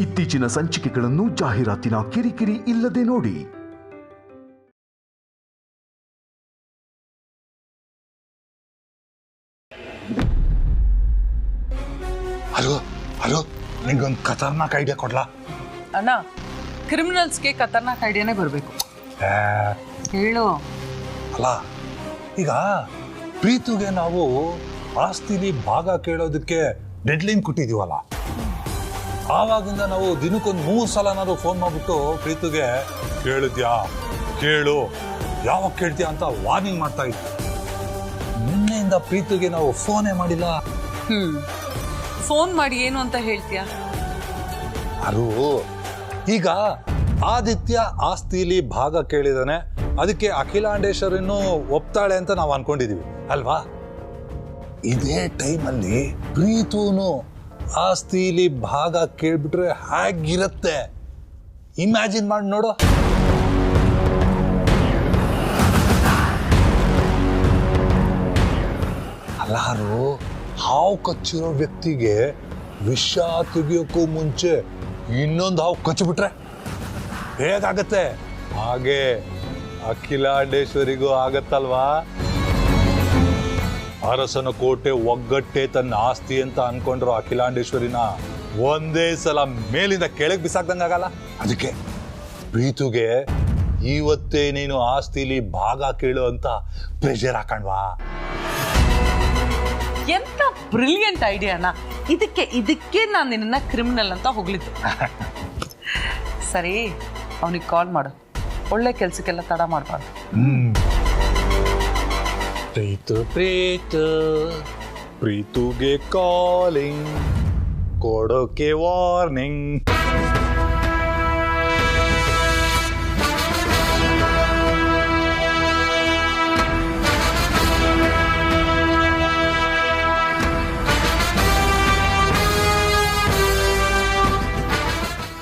ಇತ್ತೀಚಿನ ಸಂಚಿಕೆಗಳನ್ನು ಜಾಹೀರಾತಿನ ಕಿರಿಕಿರಿ ಇಲ್ಲದೆ ನೋಡಿ. ಹಲೋ ಹಲೋ, ನಿಂಗೊಂದು ಖತರ್ನಾಕ್ ಐಡಿಯಾ ಕೊಡ್ಲಾ? ಅಣ್ಣ, ಕ್ರಿಮಿನಲ್ಸ್ಗೆ ಖತರ್ನಾಕ್ ಐಡಿಯಾನೇ ಬರಬೇಕು. ಹೇಳು. ಅಲ್ಲ, ಈಗ ಪ್ರೀತುಗೆ ನಾವು ಆಸ್ತಿಲಿ ಭಾಗ ಕೇಳೋದಕ್ಕೆ ಡೆಡ್ಲೈನ್ ಕೊಟ್ಟಿದೀವಲ್ಲ, ಆವಾಗಿಂದ ನಾವು ದಿನಕ್ಕೊಂದು 3 ಸಲನಾದ್ರು ಫೋನ್ ಮಾಡ್ಬಿಟ್ಟು ಪ್ರೀತುಗೆ ಕೇಳಿದ್ಯಾ, ಕೇಳು, ಯಾವಾಗ ಕೇಳ್ತೀಯಾ ಅಂತ ವಾರ್ನಿಂಗ್ ಮಾಡ್ತಾ ಇದ್ವಿ. ನಿನ್ನೆಯಿಂದ ಪ್ರೀತುಗೆ ನಾವು ಫೋನೇ ಮಾಡಿಲ್ಲ. ಫೋನ್ ಮಾಡಿ ಏನು ಅಂತ ಹೇಳ್ತೀಯಾ? ಅರು, ಈಗ ಆದಿತ್ಯ ಆಸ್ತಿಲಿ ಭಾಗ ಕೇಳಿದಾನೆ, ಅದಕ್ಕೆ ಅಖಿಲಾಂಡೇಶ್ವರಿನೂ ಒಪ್ತಾಳೆ ಅಂತ ನಾವು ಅನ್ಕೊಂಡಿದೀವಿ ಅಲ್ವಾ? ಇದೇ ಟೈಮಲ್ಲಿ ಪ್ರೀತೂನು ಆಸ್ತಿಲಿ ಭಾಗ ಕೇಳ್ಬಿಟ್ರೆ ಹೇಗಿರತ್ತೆ ಇಮ್ಯಾಜಿನ್ ಮಾಡಿ ನೋಡು. ಅಲ್ಲಾರು, ಹಾವು ಕಚ್ಚಿರೋ ವ್ಯಕ್ತಿಗೆ ವಿಷ ತೆಗಿಯೋಕ್ಕೂ ಮುಂಚೆ ಇನ್ನೊಂದು ಹಾವು ಕಚ್ಚಿಬಿಟ್ರೆ ಹೇಗಾಗತ್ತೆ? ಹಾಗೆ ಅಖಿಲಾಂಡೇಶ್ವರಿಗೂ ಆಗತ್ತಲ್ವಾ? ಅರಸನ ಕೋಟೆ ಒಗ್ಗಟ್ಟೆ ತನ್ನ ಆಸ್ತಿ ಅಂತ ಅನ್ಕೊಂಡ್ರು ಅಖಿಲಾಂಡೇಶ್ವರಿನ ಒಂದೇ ಸಲ ಮೇಲಿಂದ ಕೆಳಗೆ ಬಿಸಾಕ್ದಂಗಾಗಲ್ಲ. ಅದಕ್ಕೆ ಪ್ರೀತುಗೆ ಇವತ್ತೇ ನೀನು ಆಸ್ತಿಲಿ ಭಾಗ ಕೇಳು ಅಂತ ಪ್ರೆಷರ್ ಹಾಕಣ್ವಾ. ಎಂತ ಬ್ರಿಲಿಯಂಟ್ ಐಡಿಯಾನ! ಇದಕ್ಕೆ ನಾನು ನಿನ್ನ ಕ್ರಿಮಿನಲ್ ಅಂತ ಹೋಗ್ಲಿದ್ದು. ಸರಿ, ಅವನಿಗೆ ಕಾಲ್ ಮಾಡು. ಒಳ್ಳೆ ಕೆಲ್ಸಕ್ಕೆಲ್ಲ ತಡ ಮಾಡಬಾರ್ದು. ಪ್ರೀತುಗೆ ಕಾಲಿಂಗ್ ಕೊಡೋಕೆ ವಾರ್ನಿಂಗ್.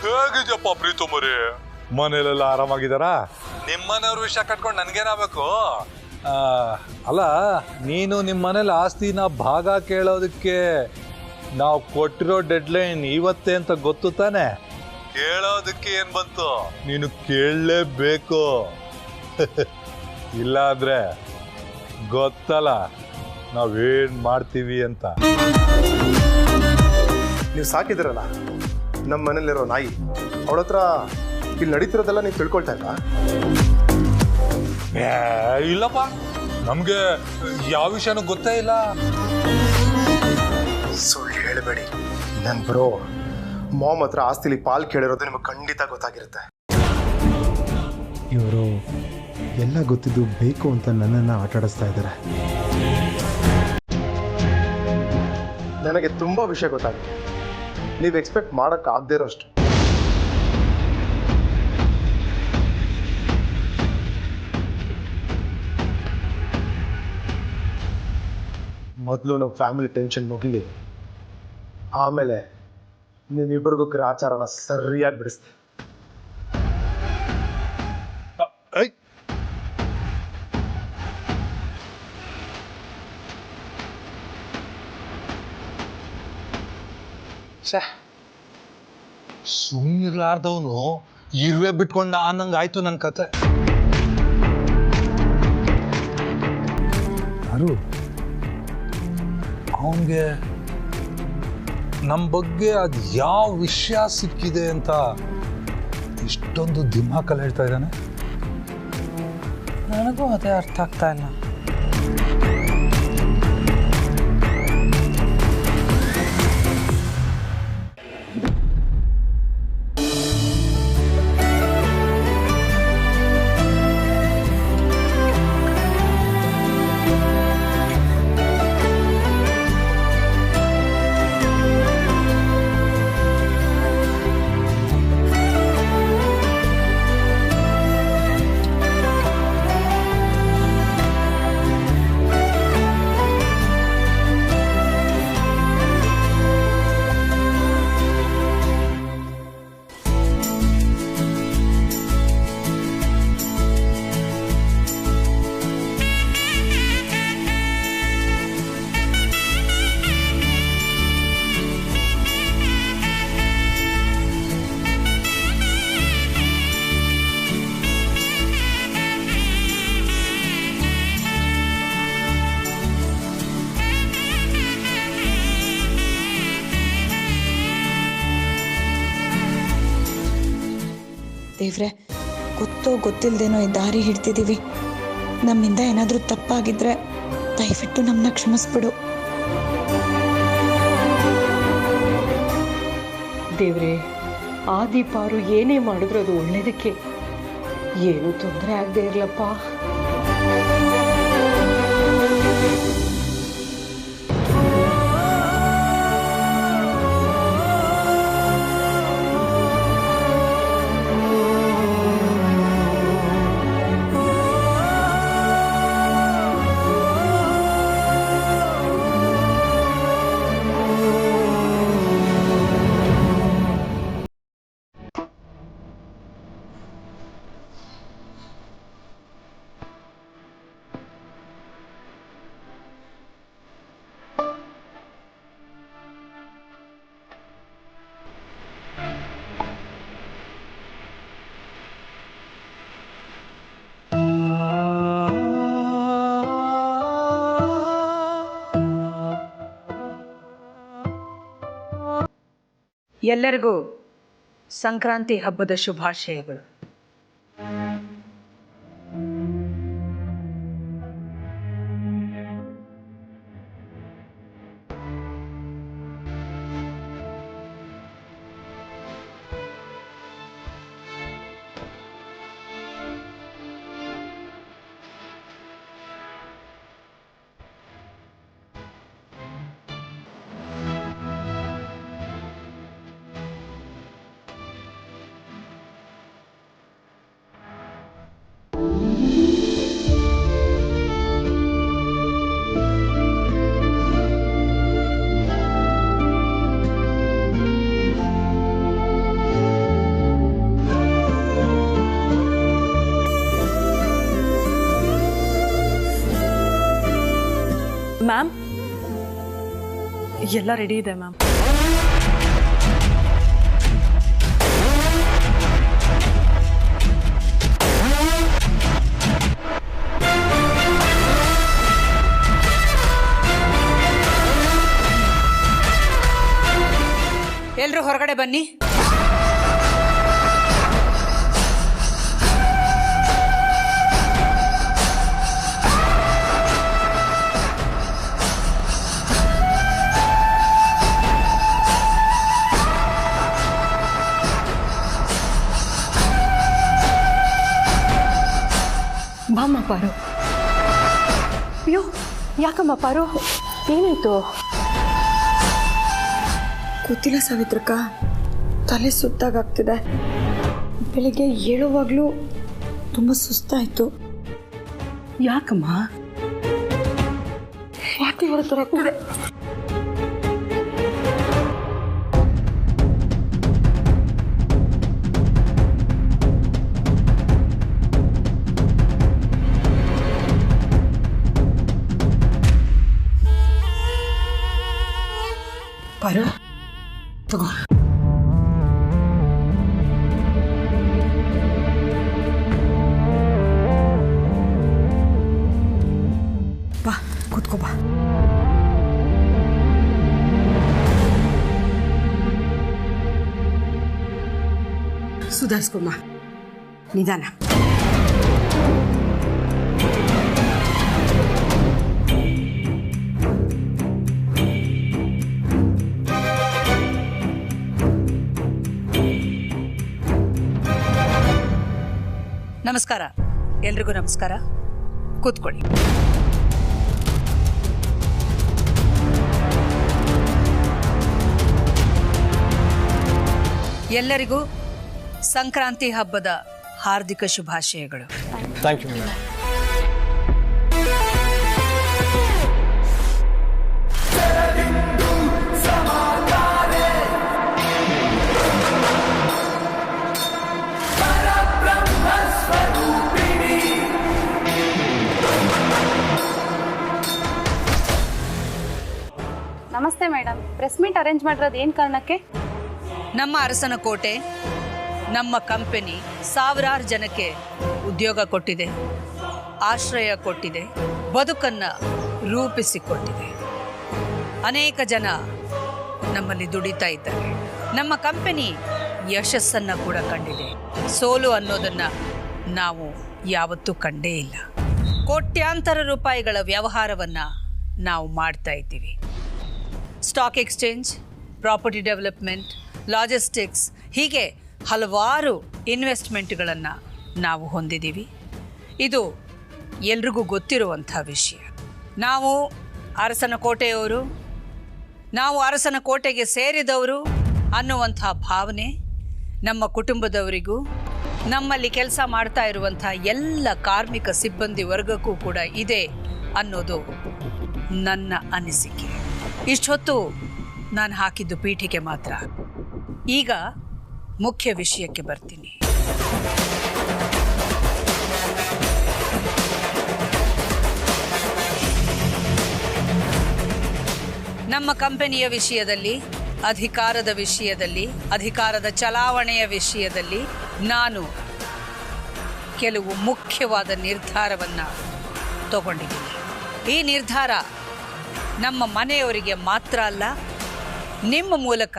ಹೇಗಿದ್ಯಪ್ಪ ಪ್ರೀತು ಮರಿ? ಮನೇಲೆಲ್ಲ ಆರಾಮಾಗಿದ್ದಾರಾ? ನಿಮ್ಮನೆಯವ್ರ ವಿಷಯ ಕಟ್ಕೊಂಡು ನನ್ಗೇನಾಗಬೇಕು? ಅಲ್ಲ, ನೀನು ನಿಮ್ಮ ಮನೇಲಿ ಆಸ್ತಿನ ಭಾಗ ಕೇಳೋದಕ್ಕೆ ನಾವು ಕೊಟ್ಟಿರೋ ಡೆಡ್ಲೈನ್ ಇವತ್ತೇ ಅಂತ ಗೊತ್ತು ತಾನೆ? ಕೇಳೋದಕ್ಕೆ ಏನ್ ಬಂತು? ನೀನು ಕೇಳಲೇಬೇಕು. ಇಲ್ಲಾಂದ್ರೆ ಗೊತ್ತಲ್ಲ ನಾವೇನ್ ಮಾಡ್ತೀವಿ ಅಂತ. ನೀವು ಸಾಕಿದಿರಲ್ಲ ನಮ್ಮ ಮನೇಲಿರೋ ನಾಯಿ, ಅವಳ ಹತ್ರ ಇಲ್ಲಿ ನಡೀತಿರೋದೆಲ್ಲ ನೀವು ತಿಳ್ಕೊಳ್ತಾ ಇಲ್ಲ? ಇಲ್ಲಪ್ಪ, ನಮ್ಗೆ ಯಾವ ವಿಷಯನೂ ಗೊತ್ತೇ ಇಲ್ಲ. ಸುಳ್ಳು ಹೇಳಬೇಡಿ. ನನ್ ಬ್ರೋ ಮಾಮ್ ಹತ್ರ ಆಸ್ತಿಲಿ ಪಾಲ್ ಕೇಳಿರೋದು ನಿಮಗೆ ಖಂಡಿತ ಗೊತ್ತಾಗಿರುತ್ತೆ. ಇವರು ಎಲ್ಲ ಗೊತ್ತಿದ್ದು ಬೇಕು ಅಂತ ನನ್ನನ್ನು ಆಟಾಡಿಸ್ತಾ ಇದ್ದಾರೆ. ನನಗೆ ತುಂಬಾ ವಿಷಯ ಗೊತ್ತಾಗಿದೆ, ನೀವು ಎಕ್ಸ್ಪೆಕ್ಟ್ ಮಾಡಕ್ ಆಗದೇ ಇರೋಷ್ಟು. ಮೊದಲು ನಾವು ಫ್ಯಾಮಿಲಿ ಟೆನ್ಷನ್ ಮುಗಿಲಿ, ಆಮೇಲೆ ನೀವಿಬ್ಬರಿಗೂ ಆಚಾರನ ಸರಿಯಾಗಿ ಬಿಡಿಸ್ತೀವಿ. ಸುಮ್ಮನಿರ್ಲಾರ್ದವನು ಇರುವೆ ಬಿಟ್ಕೊಂಡ ಅನ್ನಂಗ ಆಯ್ತು ನನ್ನ ಕತೆ. ಯಾರು ಅವನಿಗೆ ನಮ್ಮ ಬಗ್ಗೆ ಅದು ಯಾವ ವಿಷಯ ಸಿಕ್ಕಿದೆ ಅಂತ ಇಷ್ಟೊಂದು ದಿಮಾಕಲ್ಲಿ ಹೇಳ್ತಾ ಇದ್ದಾನೆ? ನನಗೂ ಅದೇ ಅರ್ಥ ಆಗ್ತಾ ಇಲ್ಲ. ದೇವ್ರೆ, ಗೊತ್ತೋ ಗೊತ್ತಿಲ್ಲದೇನೋ ಈ ದಾರಿ ಹಿಡ್ತಿದ್ದೀವಿ. ನಮ್ಮಿಂದ ಏನಾದರೂ ತಪ್ಪಾಗಿದ್ರೆ ದಯವಿಟ್ಟು ನಮ್ಮನ್ನ ಕ್ಷಮಿಸ್ಬಿಡು. ದೇವ್ರೆ, ಆದಿಪಾರು ಏನೇ ಮಾಡಿದ್ರು ಅದು ಒಳ್ಳೇದಕ್ಕೆ. ಏನು ತೊಂದರೆ ಆಗದೆ ಇರ್ಲಪ್ಪ. ಎಲ್ಲರಿಗೂ ಸಂಕ್ರಾಂತಿ ಹಬ್ಬದ ಶುಭಾಶಯಗಳು. ಮ್ಯಾಮ್, ಎಲ್ಲ ರೆಡಿ ಇದೆ ಮ್ಯಾಮ್. ಎಲ್ಲರೂ ಹೊರಗಡೆ ಬನ್ನಿ. ಬಾಮ್ಮ ಪಾರು. ಅಯ್ಯೋ, ಯಾಕಮ್ಮ ಪಾರು, ಏನಾಯ್ತು? ಗೊತ್ತಿಲ್ಲ ಸಾವಿತ್ರಕ್ಕ, ತಲೆ ಸುತ್ತಾಗ್ತಿದೆ. ಬೆಳಿಗ್ಗೆ ಏಳುವಾಗಲೂ ತುಂಬ ಸುಸ್ತಾಯಿತು. ಯಾಕಮ್ಮ? ಯಾಕೆ ಹೊರತರಾಗ್ತಿದೆ? ಪಾರು, ತಗೋ. ಬಾ, ಕೂತ್ಕೋ ಬಾ. ಸುಧಾರಿಸ್ಕೊಮ್ಮ, ನಿಧಾನ. ನಮಸ್ಕಾರ, ಎಲ್ರಿಗೂ ನಮಸ್ಕಾರ. ಕೂತ್ಕೊಳ್ಳಿ. ಎಲ್ಲರಿಗೂ ಸಂಕ್ರಾಂತಿ ಹಬ್ಬದ ಹಾರ್ದಿಕ ಶುಭಾಶಯಗಳು. Thank you madam. ನಮಸ್ತೆ ಮೇಡಮ್, ಪ್ರೆಸ್ ಮೀಟ್ ಅರೇಂಜ್ ಮಾಡಿರೋದು ಏನು ಕಾರಣಕ್ಕೆ? ನಮ್ಮ ಅರಸನ ಕೋಟೆ, ನಮ್ಮ ಕಂಪನಿ ಸಾವಿರಾರು ಜನಕ್ಕೆ ಉದ್ಯೋಗ ಕೊಟ್ಟಿದೆ, ಆಶ್ರಯ ಕೊಟ್ಟಿದೆ, ಬದುಕನ್ನ ರೂಪಿಸಿಕೊಟ್ಟಿದೆ. ಅನೇಕ ಜನ ನಮ್ಮಲ್ಲಿ ದುಡಿತಾ ಇದ್ದಾರೆ. ನಮ್ಮ ಕಂಪನಿ ಯಶಸ್ಸನ್ನು ಕೂಡ ಕಂಡಿದೆ. ಸೋಲು ಅನ್ನೋದನ್ನು ನಾವು ಯಾವತ್ತೂ ಕಂಡೇ ಇಲ್ಲ. ಕೋಟ್ಯಾಂತರ ರೂಪಾಯಿಗಳ ವ್ಯವಹಾರವನ್ನು ನಾವು ಮಾಡ್ತಾ ಇದ್ದೀವಿ. Stock exchange, property development, logistics, ಹೀಗೆ ಹಲವಾರು ಇನ್ವೆಸ್ಟ್ಮೆಂಟ್ಗಳನ್ನು ನಾವು ಹೊಂದಿದ್ದೀವಿ. ಇದು ಎಲ್ರಿಗೂ ಗೊತ್ತಿರುವಂಥ ವಿಷಯ. ನಾವು ಅರಸನ ಕೋಟೆಯವರು, ನಾವು ಅರಸನ ಕೋಟೆಗೆ ಸೇರಿದವರು ಅನ್ನುವಂಥ ಭಾವನೆ ನಮ್ಮ ಕುಟುಂಬದವರಿಗೂ, ನಮ್ಮಲ್ಲಿ ಕೆಲಸ ಮಾಡ್ತಾ ಇರುವಂಥ ಎಲ್ಲ ಕಾರ್ಮಿಕ ಸಿಬ್ಬಂದಿ ವರ್ಗಕ್ಕೂ ಕೂಡ ಇದೆ ಅನ್ನೋದು ನನ್ನ ಅನಿಸಿಕೆ. ಇಷ್ಟೊತ್ತು ನಾನು ಹಾಕಿದ್ದು ಪೀಠಿಕೆ ಮಾತ್ರ. ಈಗ ಮುಖ್ಯ ವಿಷಯಕ್ಕೆ ಬರ್ತೀನಿ. ನಮ್ಮ ಕಂಪನಿಯ ವಿಷಯದಲ್ಲಿ, ಅಧಿಕಾರದ ವಿಷಯದಲ್ಲಿ, ಅಧಿಕಾರದ ಚಲಾವಣೆಯ ವಿಷಯದಲ್ಲಿ ನಾನು ಕೆಲವು ಮುಖ್ಯವಾದ ನಿರ್ಧಾರವನ್ನು ತಗೊಂಡಿದ್ದೀನಿ. ಈ ನಿರ್ಧಾರ ನಮ್ಮ ಮನೆಯವರಿಗೆ ಮಾತ್ರ ಅಲ್ಲ, ನಿಮ್ಮ ಮೂಲಕ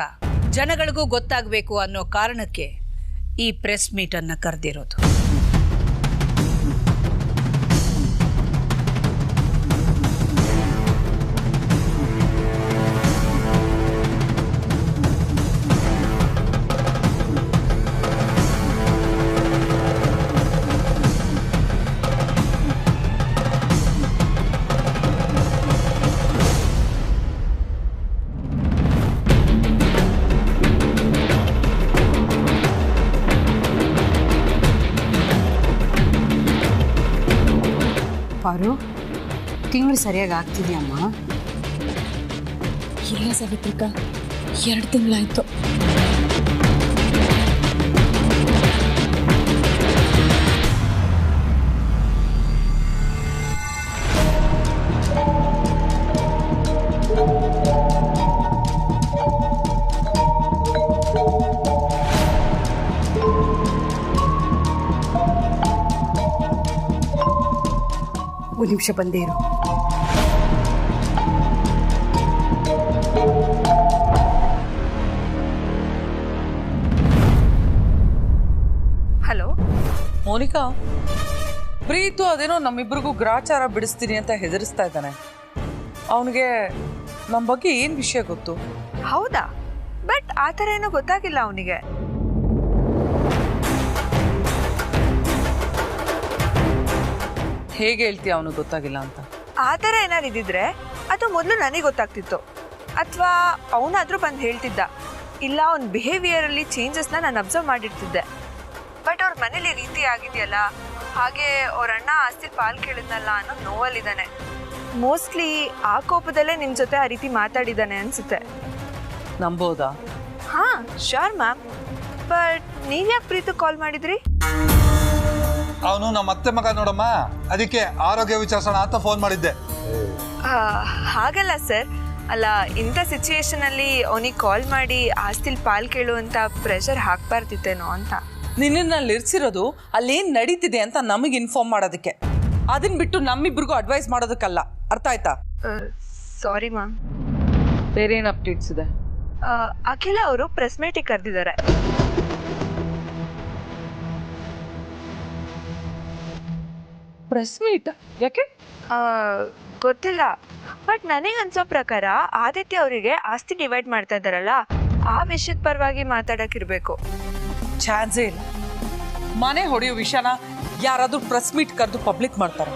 ಜನಗಳಿಗೂ ಗೊತ್ತಾಗಬೇಕು ಅನ್ನೋ ಕಾರಣಕ್ಕೆ ಈ ಪ್ರೆಸ್ ಮೀಟನ್ನು ಕರೆದಿರೋದು. ಪಾರು, ತಿಂಗಳು ಸರಿಯಾಗಿ ಆಗ್ತಿದ್ಯಮ್ಮ? ಇಲ್ಲ ಸಾವಿತ್ರಿಕ, 2 ತಿಂಗಳಾಯ್ತು. ಒಂದು ನಿಮಿಷ ಬಂದೇ ಇರು. ಹಲೋ ಮೋನಿಕಾ, ಪ್ರೀತು ಅದೇನೋ ನಮ್ಮಿಬ್ರಿಗೂ ಗ್ರಾಚಾರ ಬಿಡಿಸ್ತೀನಿ ಅಂತ ಹೆದರಿಸ್ತಾ ಇದ್ದಾನೆ. ಅವನಿಗೆ ನಮ್ಮ ಬಗ್ಗೆ ಏನು ವಿಷಯ ಗೊತ್ತು? ಹೌದಾ? ಬಟ್ ಆ ಥರ ಏನೋ ಗೊತ್ತಾಗಿಲ್ಲ ಅವನಿಗೆ. ಹೇಗೆ ಹೇಳ್ತೀಯ ಅವನು ಗೊತ್ತಾಗಿಲ್ಲ ಅಂತ? ಆ ಥರ ಏನಾರು ಇದ್ದಿದ್ರೆ ಅದು ಮೊದಲು ನನಗೆ ಗೊತ್ತಾಗ್ತಿತ್ತು, ಅಥವಾ ಅವನಾದ್ರೂ ಬಂದು ಹೇಳ್ತಿದ್ದ. ಇಲ್ಲ, ಅವನ ಬಿಹೇವಿಯರಲ್ಲಿ ಚೇಂಜಸ್ನ ನಾನು ಅಬ್ಸರ್ವ್ ಮಾಡಿರ್ತಿದ್ದೆ. ಬಟ್ ಅವ್ರ ಮನೇಲಿ ರೀತಿ ಆಗಿದೆಯಲ್ಲ, ಹಾಗೆ ಅವ್ರ ಅಣ್ಣ ಆಸ್ತಿ ಪಾಲ್ ಕೇಳಿದ್ನಲ್ಲ ಅನ್ನೋ ನೋವಲ್ಲಿದ್ದಾನೆ. ಮೋಸ್ಟ್ಲಿ ಆ ಕೋಪದಲ್ಲೇ ನಿಮ್ಮ ಜೊತೆ ಆ ರೀತಿ ಮಾತಾಡಿದ್ದಾನೆ ಅನ್ಸುತ್ತೆ. ನಂಬೋದಾ? ಹಾಂ, ಶ್ಯೂರ್ ಮ್ಯಾಮ್. ಬಟ್ ನೀವ್ಯಾಕೆ ಪ್ರೀತು ಕಾಲ್ ಮಾಡಿದ್ರಿ? ಅವನು ನಮ್ಮ ಅತ್ತೆ ಮಗ ನೋಡಮ್ಮ, ಅದಕ್ಕೆ ಆರೋಗ್ಯ ವಿಚಾರಿಸೋಣ ಅಂತ ಫೋನ್ ಮಾಡಿದ್ದೆ. ಹಾಗಲ್ಲ ಸರ್, ಅಲ್ಲ, ಇಂಥ ಸಿಚುಯೇಷನಲ್ಲಿ ಅವನಿಗೆ ಕಾಲ್ ಮಾಡಿ ಆಸ್ತಿಲ್ ಪಾಲ್ ಕೇಳುವಂಥ ಪ್ರೆಷರ್ ಹಾಕ್ಬಾರ್ದಿತ್ತೇನೋ ಅಂತ. ನಿನ್ನಲ್ಲಿ ಇರ್ಸಿರೋದು ಅಲ್ಲೇನು ನಡೀತಿದೆ ಅಂತ ನಮಗೆ ಇನ್ಫಾರ್ಮ್ ಮಾಡೋದಕ್ಕೆ, ಅದನ್ನ ಬಿಟ್ಟು ನಮ್ಮಿಬ್ರಿಗೂ ಅಡ್ವೈಸ್ ಮಾಡೋದಕ್ಕಲ್ಲ. ಅರ್ಥ ಆಯ್ತಾ? Sorry ma'am. ಬೇರೆ ಏನು ಅಪ್ಡೇಟ್ಸ್ ಇದೆ? ಅಖಿಲ ಅವರು ಪ್ರೆಸ್ ಮೀಟಿಗೆ ಕರೆದಿದ್ದಾರೆ. ಪ್ರೆಸ್ ಮೀಟ್ ಯಾಕೆ? ಗೊತ್ತಿಲ್ಲ. ಬಟ್ ನನಗೆ ಅನ್ಸೋ ಪ್ರಕಾರ ಆದಿತ್ಯ ಅವರಿಗೆ ಆಸ್ತಿ ಡಿವೈಡ್ ಮಾಡ್ತಾ ಇದ್ದಾರಲ್ಲ, ಆ ವಿಷಯದ ಪರವಾಗಿ ಮಾತಾಡೋಕ್ಕಿರ್ಬೇಕು. ಚಾನ್ಸೇ ಇಲ್ಲ. ಮನೆ ಹೊಡೆಯೋ ವಿಷಯನ ಯಾರಾದ್ರೂ ಪ್ರೆಸ್ ಮೀಟ್ ಕರೆದು ಪಬ್ಲಿಕ್ ಮಾಡ್ತಾರೆ,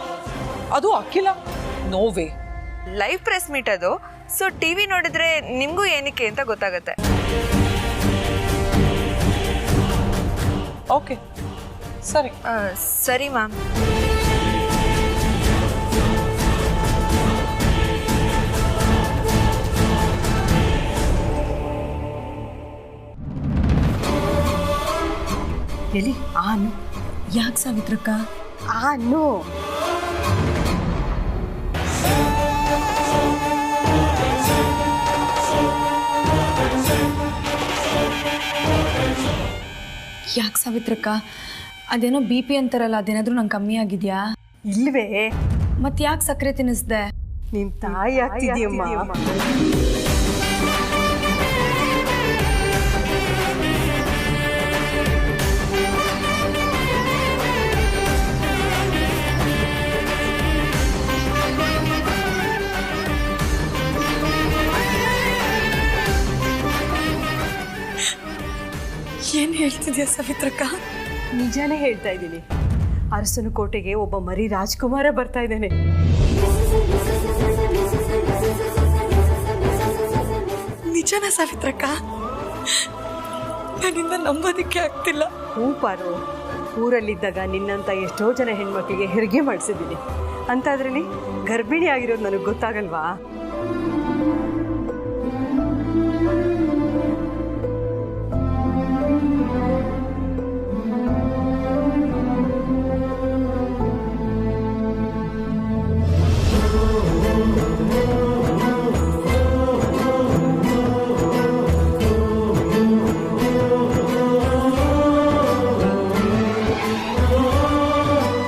ಅದು ಅಖಿಲ? ನೋವೇ. ಲೈವ್ ಪ್ರೆಸ್ ಮೀಟ್ ಅದು, ಸೊ ಟಿವಿ ನೋಡಿದ್ರೆ ನಿಮಗೂ ಏನಕ್ಕೆ ಅಂತ ಗೊತ್ತಾಗುತ್ತೆ. ಓಕೆ, ಸರಿ. ಸರಿ ಮ್ಯಾಮ್. ಎಲ್ಲಿ ಆನು? ಯಾಕೆ ಸಾವಿತ್ರಕ್ಕ? ಆನು ಯಾಕೆ ಸಾವಿತ್ರಕ್ಕ? ಅದೇನೋ BP ಅಂತಾರಲ್ಲ, ಅದೇನಾದ್ರೂ ನಂಗೆ ಕಮ್ಮಿ ಆಗಿದ್ಯಾ? ಇಲ್ವೇ? ಮತ್ತೆ ಯಾಕೆ ಸಕ್ಕರೆ ತಿನ್ನಿಸ್ದೆ? ನಿನ್ ತಾಯಿ ಆಗ್ತಿದ್ಯಮ್ಮ. ಏನು ಹೇಳ್ತಿದ್ಯಾ ಸಾವಿತ್ರಕ್ಕ? ನಿಜಾನೇ ಹೇಳ್ತಾ ಇದ್ದೀನಿ. ಅರಸನ ಕೋಟೆಗೆ ಒಬ್ಬ ಮರಿ ರಾಜ್ಕುಮಾರ ಬರ್ತಾ ಇದ್ದಾನೆ. ನಿಜನಾ ಸಾವಿತ್ರಕ್ಕ? ನನ್ನಿಂದ ನಂಬೋದಕ್ಕೆ ಆಗ್ತಿಲ್ಲ. ಹೂ ಪಾರು, ಊರಲ್ಲಿದ್ದಾಗ ನಿನ್ನಂತ ಎಷ್ಟೋ ಜನ ಹೆಣ್ಮಕ್ಳಿಗೆ ಹೆರಿಗೆ ಮಾಡಿಸಿದ್ದೀನಿ. ಅಂತಾದ್ರಲ್ಲಿ ಗರ್ಭಿಣಿ ಆಗಿರೋದು ನನಗೆ ಗೊತ್ತಾಗಲ್ವಾ?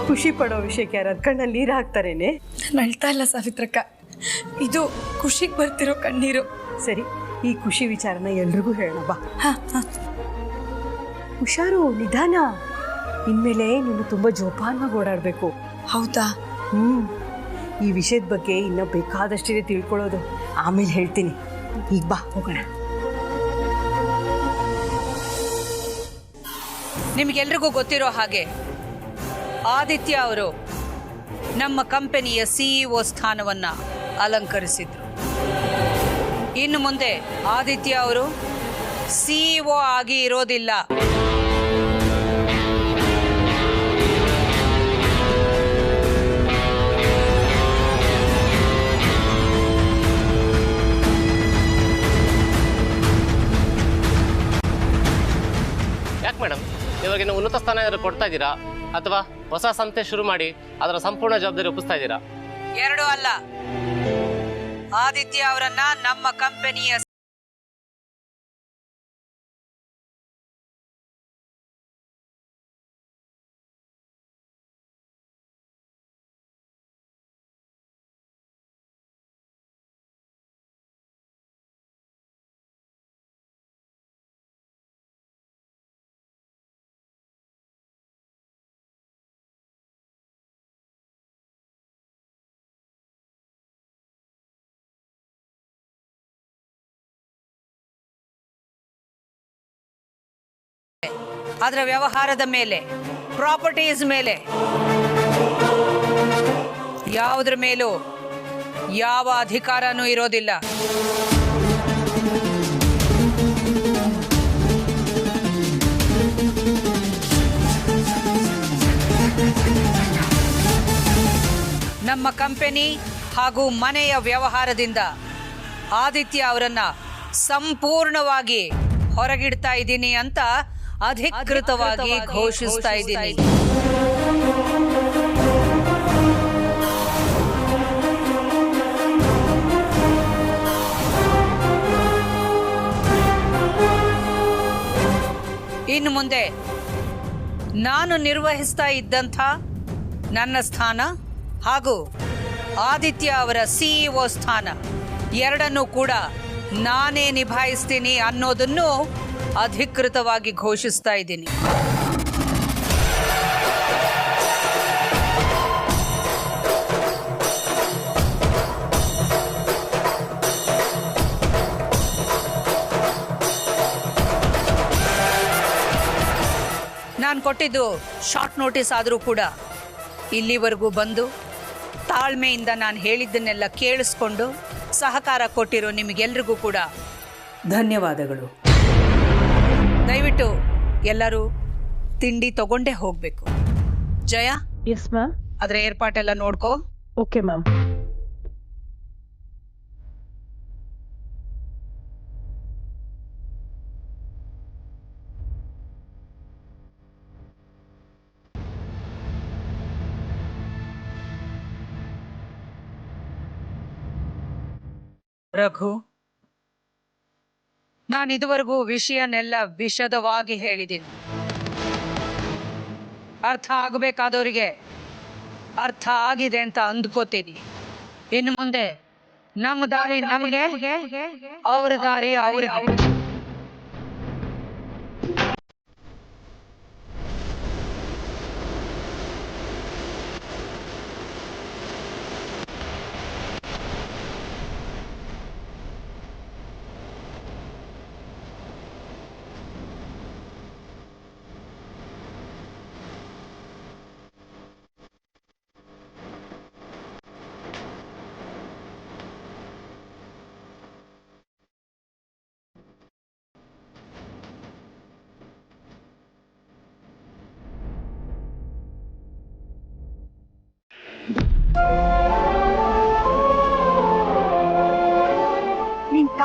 ಖುಷಿ ಪಡೋ ವಿಷಯಕ್ಕೆ ಯಾರು ಕಣ್ಣಲ್ಲಿ ನೀರು ಹಾಕ್ತಾರೇನೆ? ನಾನು ಅಳ್ತಾ ಇಲ್ಲ ಸಾವಿತ್ರಕ್ಕ, ಇದು ಖುಷಿಗೆ ಬರ್ತಿರೋ ಕಣ್ಣೀರು. ಸರಿ, ಈ ಖುಷಿ ವಿಚಾರನ ಎಲ್ರಿಗೂ ಹೇಳೋಣ ಬಾ. ಹುಷಾರು, ನಿಧಾನ. ಇನ್ಮೇಲೆ ನೀನು ತುಂಬ ಜೋಪಾನವಾಗಿ ಓಡಾಡಬೇಕು. ಹೌದಾ? ಈ ವಿಷಯದ ಬಗ್ಗೆ ಇನ್ನೂ ಬೇಕಾದಷ್ಟಿದೆ ತಿಳ್ಕೊಳ್ಳೋದು. ಆಮೇಲೆ ಹೇಳ್ತೀನಿ. ಈಗ ಬಾ, ಹೋಗೋಣ. ನಿಮಗೆಲ್ರಿಗೂ ಗೊತ್ತಿರೋ ಹಾಗೆ ಆದಿತ್ಯ ಅವರು ನಮ್ಮ ಕಂಪನಿಯ CEO ಸ್ಥಾನವನ್ನು ಅಲಂಕರಿಸಿದ್ರು. ಇನ್ನು ಮುಂದೆ ಆದಿತ್ಯ ಅವರು CEO ಆಗಿ ಇರೋದಿಲ್ಲ. ಯಾಕೆ ಮೇಡಮ್, ಇವಾಗಿನ ಉನ್ನತ ಸ್ಥಾನ ಏನಾದ್ರು ಕೊಡ್ತಾ ಇದ್ದೀರಾ ಅಥವಾ ಹೊಸ ಸಂಸ್ಥೆ ಶುರು ಮಾಡಿ ಅದರ ಸಂಪೂರ್ಣ ಜವಾಬ್ದಾರಿ ಒಪ್ಪಿಸ್ತಾ ಇದ್ದೀರಾ? ಎರಡೂ ಅಲ್ಲ. ಆದಿತ್ಯ ಅವರನ್ನ ನಮ್ಮ ಕಂಪನಿಯ ಅದರ ವ್ಯವಹಾರದ ಮೇಲೆ, ಪ್ರಾಪರ್ಟೀಸ್ ಮೇಲೆ, ಯಾವುದ್ರ ಮೇಲೂ ಯಾವ ಅಧಿಕಾರನೂ ಇರೋದಿಲ್ಲ. ನಮ್ಮ ಕಂಪನಿ ಹಾಗೂ ಮನೆಯ ವ್ಯವಹಾರದಿಂದ ಆದಿತ್ಯ ಅವರನ್ನ ಸಂಪೂರ್ಣವಾಗಿ ಹೊರಗಿಡ್ತಾ ಇದ್ದೀನಿ ಅಂತ ಅಧಿಕೃತವಾಗಿ ಘೋಷಿಸ್ತಾ ಇದ್ದೀನಿ. ಇನ್ನು ಮುಂದೆ ನಾನು ನಿರ್ವಹಿಸ್ತಾ ಇದ್ದಂಥ ನನ್ನ ಸ್ಥಾನ ಹಾಗೂ ಆದಿತ್ಯ ಅವರ CEO ಸ್ಥಾನ ಎರಡನ್ನೂ ಕೂಡ ನಾನೇ ನಿಭಾಯಿಸ್ತೀನಿ ಅನ್ನೋದನ್ನು ಅಧಿಕೃತವಾಗಿ ಘೋಷಿಸ್ತಾ ಇದ್ದೀನಿ. ನಾನು ಕೊಟ್ಟಿದ್ದು ಶಾರ್ಟ್ ನೋಟಿಸ್ ಆದರೂ ಕೂಡ ಇಲ್ಲಿವರೆಗೂ ಬಂದು ತಾಳ್ಮೆಯಿಂದ ನಾನು ಹೇಳಿದ್ದನ್ನೆಲ್ಲ ಕೇಳಿಸ್ಕೊಂಡು ಸಹಕಾರ ಕೊಟ್ಟಿರೋ ನಿಮಗೆಲ್ರಿಗೂ ಕೂಡ ಧನ್ಯವಾದಗಳು. ದಯವಿಟ್ಟು ಎಲ್ಲರೂ ತಿಂಡಿ ತಗೊಂಡೇ ಹೋಗಬೇಕು. ಜಯ? Yes ma'am. ಅದರ ಏರ್ಪಾಟೆಲ್ಲ ನೋಡ್ಕೋ. Okay ma'am. ರಘು, ನಾನು ಇದುವರೆಗೂ ವಿಷಯನೆಲ್ಲ ವಿಶದವಾಗಿ ಹೇಳಿದ್ದೀನಿ. ಅರ್ಥ ಆಗಬೇಕಾದವರಿಗೆ ಅರ್ಥ ಆಗಿದೆ ಅಂತ ಅಂದ್ಕೋತೀನಿ. ಇನ್ನು ಮುಂದೆ ನಮ್ಮ ದಾರಿ ನಮಗೆ, ಅವರ ದಾರಿ ಅವರಿಗೆ.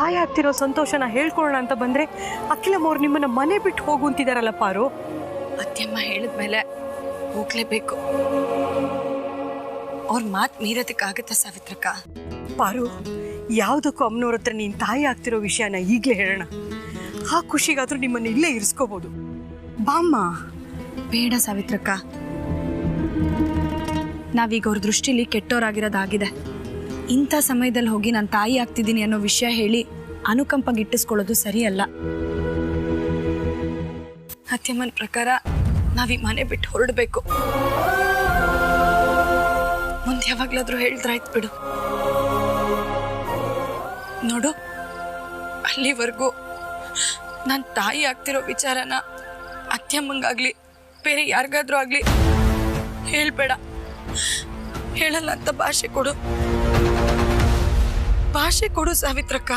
ತಾಯಿ ಆಗ್ತಿರೋ ಸಂತೋಷನ ಹೇಳ್ಕೊಳ್ಳೋಣ ಅಂತ ಬಂದ್ರೆ ಅಖಿಲಮ್ಮ ಅವ್ರು ನಿಮ್ಮನ್ನ ಮನೆ ಬಿಟ್ಟು ಹೋಗು ಅಂತಿದಾರಲ್ಲ ಪಾರು. ಅತ್ತೆಮ್ಮ ಹೇಳಿದ್ಮೇಲೆ ಹೋಗ್ಲೇಬೇಕು. ಅವ್ರ ಮಾತು ಮೀರೋದಕ್ಕಾಗತ್ತ ಸಾವಿತ್ರಕ್ಕ? ಪಾರು, ಯಾವುದಕ್ಕೂ ಅಮ್ಮನವ್ರ ಹತ್ರ ನೀನ್ ತಾಯಿ ಆಗ್ತಿರೋ ವಿಷಯನ ಈಗಲೇ ಹೇಳೋಣ. ಆ ಖುಷಿಗಾದ್ರೂ ನಿಮ್ಮನ್ನ ಇಲ್ಲೇ ಇರಿಸ್ಕೋಬಹುದು. ಬಾಮ್ಮ. ಬೇಡ ಸಾವಿತ್ರಕ್ಕ, ನಾವೀಗ ಅವ್ರ ದೃಷ್ಟಿಲಿ ಕೆಟ್ಟೋರಾಗಿರೋದಾಗಿದೆ. ಇಂಥ ಸಮಯದಲ್ಲಿ ಹೋಗಿ ನಾನು ತಾಯಿ ಆಗ್ತಿದ್ದೀನಿ ಅನ್ನೋ ವಿಷಯ ಹೇಳಿ ಅನುಕಂಪ ಗಿಟ್ಟಿಸ್ಕೊಳ್ಳೋದು ಸರಿಯಲ್ಲ. ಅತ್ಯಮ್ಮನ ಪ್ರಕಾರ ನಾವೀ ಮನೆ ಬಿಟ್ಟು ಹೊರಡಬೇಕು. ಮುಂದೆ ಯಾವಾಗ್ಲಾದ್ರೂ ಹೇಳಿದ್ರಾಯ್ತು ಬಿಡು. ನೋಡು, ಅಲ್ಲಿವರೆಗೂ ನಾನು ತಾಯಿ ಆಗ್ತಿರೋ ವಿಚಾರನ ಅತ್ಯಮ್ಮಂಗಾಗ್ಲಿ ಬೇರೆ ಯಾರಿಗಾದ್ರೂ ಆಗ್ಲಿ ಹೇಳ್ಬೇಡ. ಹೇಳಲ್ಲ ಅಂತ ಭಾಷೆ ಕೊಡು ಸಾವಿತ್ರಕ್ಕ.